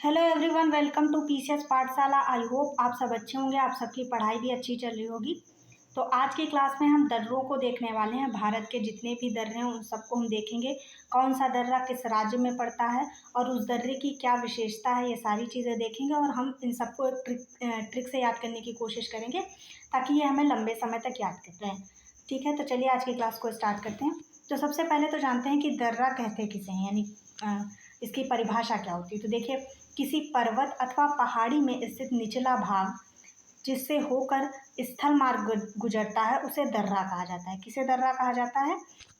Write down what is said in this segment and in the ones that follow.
Hello everyone, welcome to PCS Pathshala. I hope आप सब अच्छे होंगे, आप सबकी पढ़ाई भी अच्छी चल रही होगी। तो आज की क्लास में हम दर्रों को देखने वाले हैं। भारत के जितने भी दर्रे हैं उन सबको हम देखेंगे, कौन सा दर्रा किस राज्य में पड़ता है और उस दर्रे की क्या विशेषता है, ये सारी चीज़ें देखेंगे। और हम इन सबको एक ट्रिक से याद करने की कोशिश करेंगे ताकि ये हमें लंबे समय तक याद कर रहे हैं। ठीक है, तो चलिए आज की क्लास को स्टार्ट करते हैं। तो सबसे पहले तो जानते हैं कि दर्रा कहते किसे हैं, यानी इसकी परिभाषा क्या होती है। तो देखिए, किसी पर्वत अथवा पहाड़ी में स्थित निचला भाग जिससे होकर स्थल मार्ग गुजरता है उसे दर्रा कहा जाता है। किसे दर्रा कहा जाता है?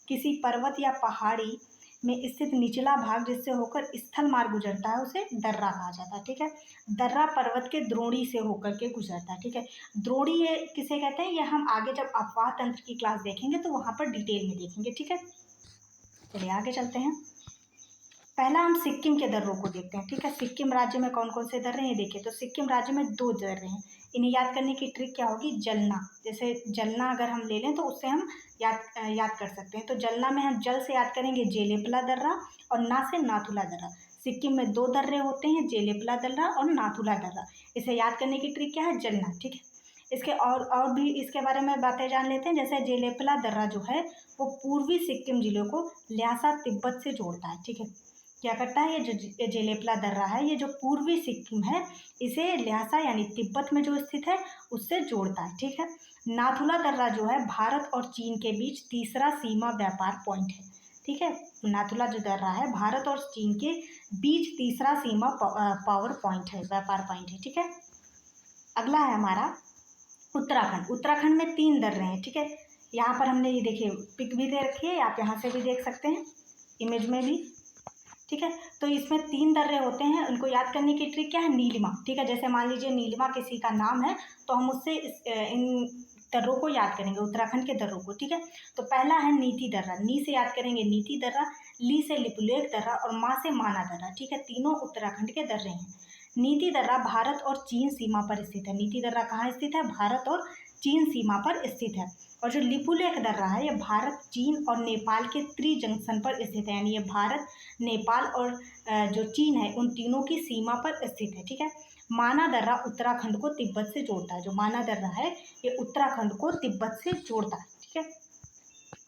किसी पर्वत या पहाड़ी में स्थित निचला भाग जिससे होकर स्थल मार्ग गुजरता है उसे दर्रा कहा जाता है। ठीक है, दर्रा पर्वत के द्रोणी से होकर के गुजरता है। ठीक है, द्रोणी ये किसे कहते हैं, ये हम आगे जब अपवाह तंत्र की क्लास देखेंगे तो वहाँ पर डिटेल में देखेंगे। ठीक है, चलिए आगे चलते हैं। पहला हम सिक्किम के दर्रों को देखते हैं। ठीक है, सिक्किम राज्य में कौन कौन से दर्रे हैं देखिए। तो सिक्किम राज्य में 2 दर्रे हैं। इन्हें याद करने की ट्रिक क्या होगी? जलना। जैसे जलना अगर हम ले लें तो उससे हम याद कर सकते हैं। तो जलना में हम जल से याद करेंगे जेलेपला दर्रा और ना से नाथुला दर्रा। सिक्किम में 2 दर्रे होते हैं, जेलेपला दर्रा और नाथुला दर्रा। इसे याद करने की ट्रिक क्या है? जलना। ठीक है, इसके और भी इसके बारे में बातें जान लेते हैं। जैसे जेलेपला दर्रा जो है वो पूर्वी सिक्किम जिलों को ल्हासा तिब्बत से जोड़ता है। ठीक है, क्या करता है, ये जो जेलेपला दर्रा है ये जो पूर्वी सिक्किम है इसे ल्हासा यानी तिब्बत में जो स्थित है उससे जोड़ता है। ठीक है, नाथुला दर्रा जो है भारत और चीन के बीच तीसरा सीमा व्यापार पॉइंट है। ठीक है, नाथुला जो दर्रा है भारत और चीन के बीच तीसरा सीमा पावर पॉइंट है, व्यापार पॉइंट है। ठीक है, अगला है हमारा उत्तराखंड। उत्तराखंड में 3 दर्रे हैं। ठीक है, यहाँ पर हमने ये देखिए पिक भी दे रखी है, आप यहाँ से भी देख सकते हैं इमेज में भी। ठीक है, तो इसमें 3 दर्रे होते हैं, उनको याद करने की ट्रिक क्या है? नीलिमा। ठीक है, जैसे मान लीजिए नीलिमा किसी का नाम है तो हम उससे इन दर्रों को याद करेंगे, उत्तराखंड के दर्रों को। ठीक है, तो पहला है नीति दर्रा। नी से याद करेंगे नीति दर्रा, ली से लिपुलेख दर्रा और मा से माना दर्रा। ठीक है, तीनों उत्तराखंड के दर्रे हैं। नीति दर्रा भारत और चीन सीमा पर स्थित है। नीति दर्रा कहाँ स्थित है? भारत और चीन सीमा पर स्थित है। और जो लिपुलेख दर्रा है ये भारत, चीन और नेपाल के त्रिजंक्शन पर स्थित है, यानी ये भारत, नेपाल और जो चीन है उन तीनों की सीमा पर स्थित है। ठीक है, माना दर्रा उत्तराखंड को तिब्बत से जोड़ता है। जो माना दर्रा है ये उत्तराखंड को तिब्बत से जोड़ता है। ठीक है,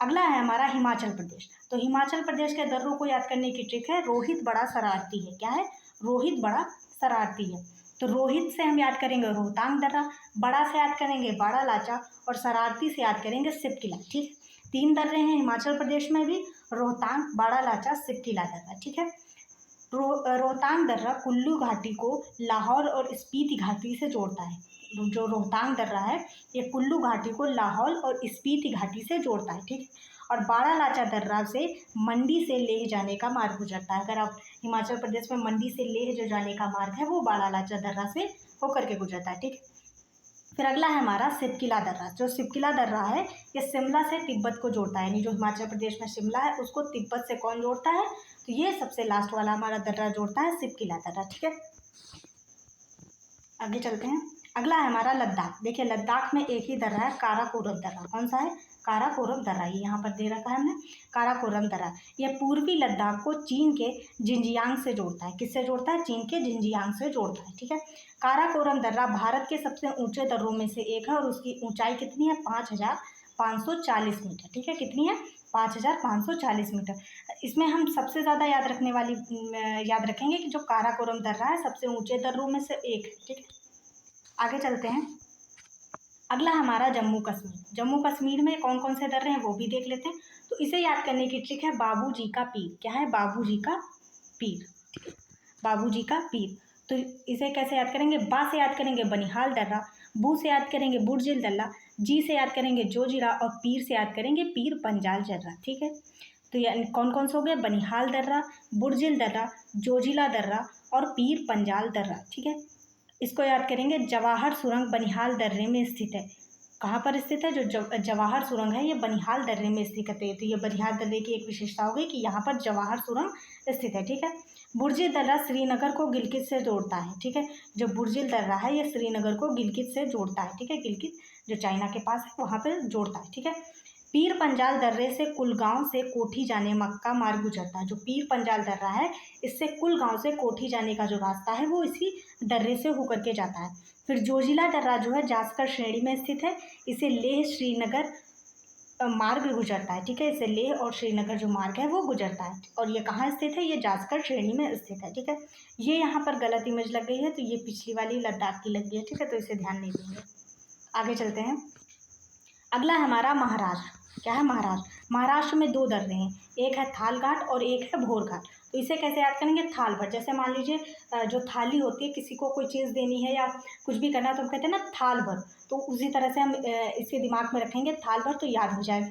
अगला है हमारा हिमाचल प्रदेश। तो हिमाचल प्रदेश के दर्रों को याद करने की ट्रिक है रोहित बड़ा शरारती है। क्या है? रोहित बड़ा शरारती है। तो रोहित से हम याद करेंगे रोहतांग दर्रा, बड़ा से याद करेंगे बाड़ा लाचा और शरारती से याद करेंगे सिपकिला। ठीक, 3 दर्रे हैं हिमाचल प्रदेश में भी, रोहतांग, बाड़ा लाचा, सिपकिला दर्रा। ठीक है, रोहतांग दर्रा कुल्लू घाटी को लाहौल और स्पीति घाटी से जोड़ता है। जो रोहतांग दर्रा है ये कुल्लू घाटी को लाहौल और स्पीति घाटी से जोड़ता है। ठीक है, और बाड़ा लाचा दर्रा से मंडी से लेह जाने का मार्ग गुजरता है। अगर आप हिमाचल प्रदेश में मंडी से लेह जो जाने का मार्ग है वो बाड़ा लाचा दर्रा से होकर के गुजरता है। ठीक है, फिर अगला है हमारा सिपकिला दर्रा। जो सिपकिला दर्रा है ये शिमला से तिब्बत को जोड़ता है, यानी जो हिमाचल प्रदेश में शिमला है उसको तिब्बत से कौन जोड़ता है? तो ये सबसे लास्ट वाला हमारा दर्रा जोड़ता है सिपकिला दर्रा। ठीक है, आगे चलते हैं। अगला है हमारा लद्दाख। देखिए लद्दाख में एक ही दर्रा है, काराकोरम दर्रा। कौन सा है? काराकोरम दर्रा। ये यहाँ पर दे रखा है हमने, काराकोरम दर्रा। यह पूर्वी लद्दाख को चीन के जिंजियांग से जोड़ता है। किससे जोड़ता है? चीन के जिंजियांग से जोड़ता है। ठीक है, काराकोरम दर्रा भारत के सबसे ऊंचे दर्रों में से एक है और उसकी ऊंचाई कितनी है? 5540 मीटर। ठीक है, कितनी है? 5540 मीटर। इसमें हम सबसे ज़्यादा याद रखेंगे कि जो काराकोरम दर्रा है सबसे ऊंचे दर्रों में से एक है। ठीक है, आगे चलते हैं। अगला हमारा जम्मू कश्मीर। जम्मू कश्मीर में कौन कौन से दर्रे हैं वो भी देख लेते हैं। तो इसे याद करने की ट्रिक है बाबूजी का पीर। क्या है? बाबूजी का पीर। ठीक है, बाबूजी का पीर। तो इसे कैसे याद करेंगे? बा से याद करेंगे बनिहाल दर्रा, बू से याद करेंगे बुर्जिल दर्रा, जी से याद करेंगे जोजिला और पीर से याद करेंगे पीर पंजाल दर्रा। ठीक है, तो यानी कौन कौन से हो गए? बनिहाल दर्रा, बुर्जिल दर्रा, जोजिला दर्रा और पीर पंजाल दर्रा। ठीक है, इसको याद करेंगे। जवाहर सुरंग बनिहाल दर्रे में स्थित है। कहाँ पर स्थित है? जो जवाहर सुरंग है ये बनिहाल दर्रे में स्थित है। तो ये बनिहाल दर्रे की एक विशेषता हो गई कि यहाँ पर जवाहर सुरंग स्थित है। ठीक है, बुर्जिल दर्रा श्रीनगर को गिलगित से जोड़ता है। ठीक है, जो बुर्जिल दर्रा है ये श्रीनगर को गिलगित से जोड़ता है। ठीक है, गिलगित जो चाइना के पास है वहाँ पर जोड़ता है। ठीक है, पीर पंजाल दर्रे से कुलगांव से कोठी जाने का मार्ग गुजरता है। जो पीर पंजाल दर्रा है इससे कुलगांव से कोठी जाने का जो रास्ता है वो इसी दर्रे से होकर के जाता है। फिर जोजिला दर्रा जो है जास्कर श्रेणी में स्थित है, इसे लेह श्रीनगर मार्ग गुजरता है। ठीक है, इससे लेह और श्रीनगर जो मार्ग है वो गुजरता है और ये कहाँ स्थित है, ये जास्कर श्रेणी में स्थित है। ठीक है, ये यहाँ पर गलत इमेज लग गई है तो ये पिछली वाली लद्दाख की लग गई है। ठीक है, तो इसे ध्यान नहीं देंगे। आगे चलते हैं। अगला है हमारा महाराष्ट्र। क्या है महाराष्ट्र? महाराष्ट्र में 2 दर्रे हैं, एक है थाल घाट और एक है भोर घाट। तो इसे कैसे याद करेंगे? थाल भर, जैसे मान लीजिए जो थाली होती है, किसी को कोई चीज़ देनी है या कुछ भी करना है तो हम कहते हैं ना थाल भर, तो उसी तरह से हम इसे दिमाग में रखेंगे, थाल भर, तो याद हो जाएगा।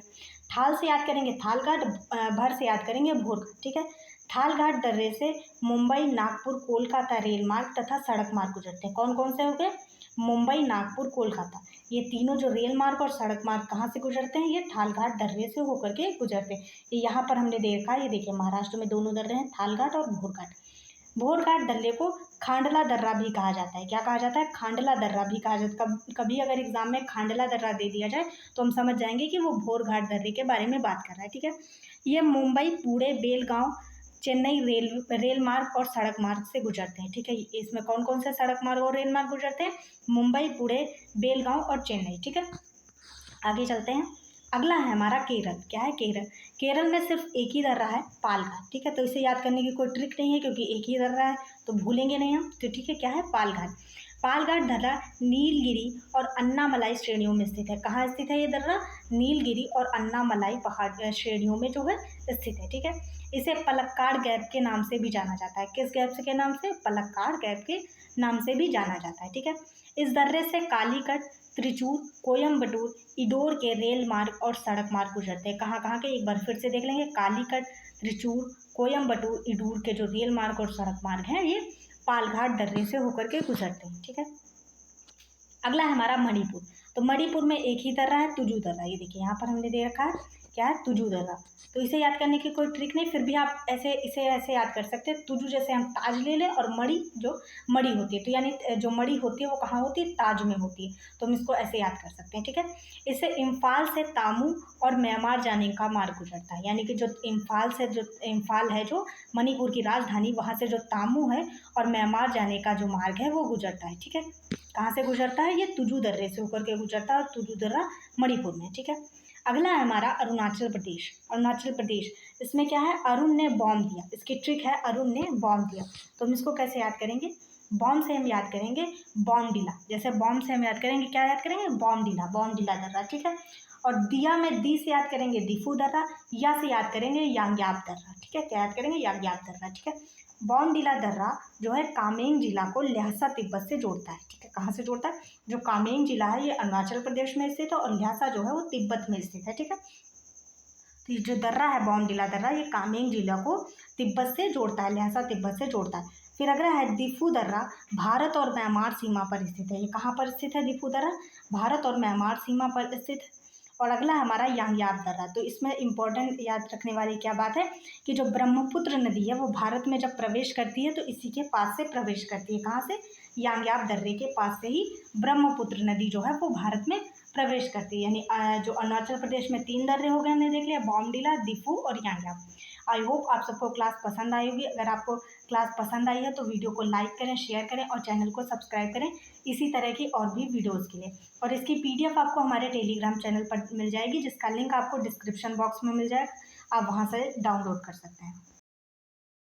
थाल से याद करेंगे थाल घाट, भर से याद करेंगे भोर घाट। ठीक है, थाल घाट दर्रे से मुंबई, नागपुर, कोलकाता रेल मार्ग तथा सड़क मार्ग गुजरते हैं। कौन कौन से हो गए? मुंबई, नागपुर, कोलकाता, ये तीनों जो रेल मार्ग और सड़क मार्ग कहाँ से गुजरते हैं? ये थाल घाट दर्रे से होकर के गुजरते हैं। ये यहाँ पर हमने देखा, ये देखिए महाराष्ट्र में 2 दर्रे हैं, थाल घाट और भोर घाट। भोर घाट दर्रे को खांडला दर्रा भी कहा जाता है। क्या कहा जाता है? खांडला दर्रा भी कहा जाता है। कभी अगर एग्जाम में खांडला दर्रा दे दिया जाए तो हम समझ जाएंगे कि वो भोर घाट दर्रे के बारे में बात कर रहा है। ठीक है, ये मुंबई, पुणे, बेलगांव, चेन्नई रेल मार्ग और सड़क मार्ग से गुजरते हैं। ठीक है, इसमें कौन कौन से सड़क मार्ग और रेल मार्ग गुजरते हैं? मुंबई, पुणे, बेलगांव और चेन्नई। ठीक है, आगे चलते हैं। अगला है हमारा केरल। क्या है? केरल। केरल में सिर्फ एक ही दर्रा है, पालघाट। ठीक है, तो इसे याद करने की कोई ट्रिक नहीं है क्योंकि एक ही दर्रा है तो भूलेंगे नहीं हम। तो ठीक है, क्या है? पालघाट। पालघाट दर्रा नीलगिरी और अन्नामलाई श्रेणियों में स्थित है। कहाँ स्थित है ये दर्रा? नीलगिरी और अन्नामलाई पहाड़ श्रेणियों में जो है स्थित है। ठीक है, इसे पलक्काड़ गैप के नाम से भी जाना जाता है। किस गैप से के नाम से? पलक्काड़ गैप के नाम से भी जाना जाता है। ठीक है, इस दर्रे से कालीकट, त्रिचूर, कोयम्बटूर, इंदौर के रेल मार्ग और सड़क मार्ग गुजरते हैं। कहाँ कहाँ के? एक बार फिर से देख लेंगे। कालीकट, त्रिचूर, कोयम्बटूर, इंदौर के जो रेल मार्ग और सड़क मार्ग हैं ये पालघाट दर्रे से होकर के गुजरते हैं। ठीक है, अगला है हमारा मणिपुर। तो मणिपुर में एक ही दर्रा है, तुजू दर्रा। ये देखिए यहाँ पर हमने दे रखा है, क्या है? तुजू दर्रा। तो इसे याद करने की कोई ट्रिक नहीं, फिर भी आप इसे ऐसे याद कर सकते हैं। तुजू जैसे हम ताज ले लें और मणि जो मणि होती है, तो यानी जो मणि होती है वो कहाँ होती है? ताज में होती है, तो हम इसको ऐसे याद कर सकते हैं। ठीक है, इसे इम्फाल से तामू और म्यांमार जाने का मार्ग गुजरता है। यानी कि जो इम्फाल है जो मणिपुर की राजधानी, वहाँ से जो तामू है और म्यांमार जाने का जो मार्ग है वो गुजरता है। ठीक है, कहाँ से गुजरता है? ये तुजू दर्रे से होकर के गुजरता है और तुजू दर्रा मणिपुर में। ठीक है, अगला है हमारा अरुणाचल प्रदेश। अरुणाचल प्रदेश, इसमें क्या है? अरुण ने बॉम्ब दिया। इसकी ट्रिक है अरुण ने बॉम्ब दिया। तो हम इसको कैसे याद करेंगे? बॉम्ब से हम याद करेंगे बॉम्डिला। जैसे बॉम्ब से हम याद करेंगे, क्या याद करेंगे? बॉम्डिला, बॉम्डिला दर्रा। ठीक है, और दिया में दी से याद करेंगे दिफू दर्रा, या से याद करेंगे यांग्याप दर्रा। ठीक है, क्या याद करेंगे? यांग्याप दर्रा। ठीक है, बॉम्डिला दर्रा जो है कामेंग जिला को ल्हासा तिब्बत से जोड़ता है। ठीक है, कहाँ से जोड़ता है? जो कामेंग जिला है ये अरुणाचल प्रदेश में स्थित है और ल्हासा जो है वो तिब्बत में स्थित है। ठीक है, तो ये जो दर्रा है बॉम्डिला दर्रा, ये कामेंग जिला को तिब्बत से जोड़ता है, ल्हासा तिब्बत से जोड़ता है। फिर अगला है दिफू दर्रा, भारत और म्यांमार सीमा पर स्थित है। ये कहाँ पर स्थित है दिफू दर्रा? भारत और म्यांमार सीमा पर स्थित है। और अगला हमारा यांग्याप दर्रा। तो इसमें इंपॉर्टेंट याद रखने वाली क्या बात है कि जो ब्रह्मपुत्र नदी है वो भारत में जब प्रवेश करती है तो इसी के पास से प्रवेश करती है। कहाँ से? यांग्याप दर्रे के पास से ही ब्रह्मपुत्र नदी जो है वो भारत में प्रवेश करती है। यानी जो अरुणाचल प्रदेश में 3 दर्रे हो गए हमने देख लिया, बॉम्डिला, दिफू और यांग्याप। आई होप आप सबको क्लास पसंद आई होगी। अगर आपको क्लास पसंद आई है तो वीडियो को लाइक करें, शेयर करें और चैनल को सब्सक्राइब करें इसी तरह की और भी वीडियोज़ के लिए। और इसकी PDF आपको हमारे टेलीग्राम चैनल पर मिल जाएगी, जिसका लिंक आपको डिस्क्रिप्शन बॉक्स में मिल जाएगा। आप वहाँ से डाउनलोड कर सकते हैं।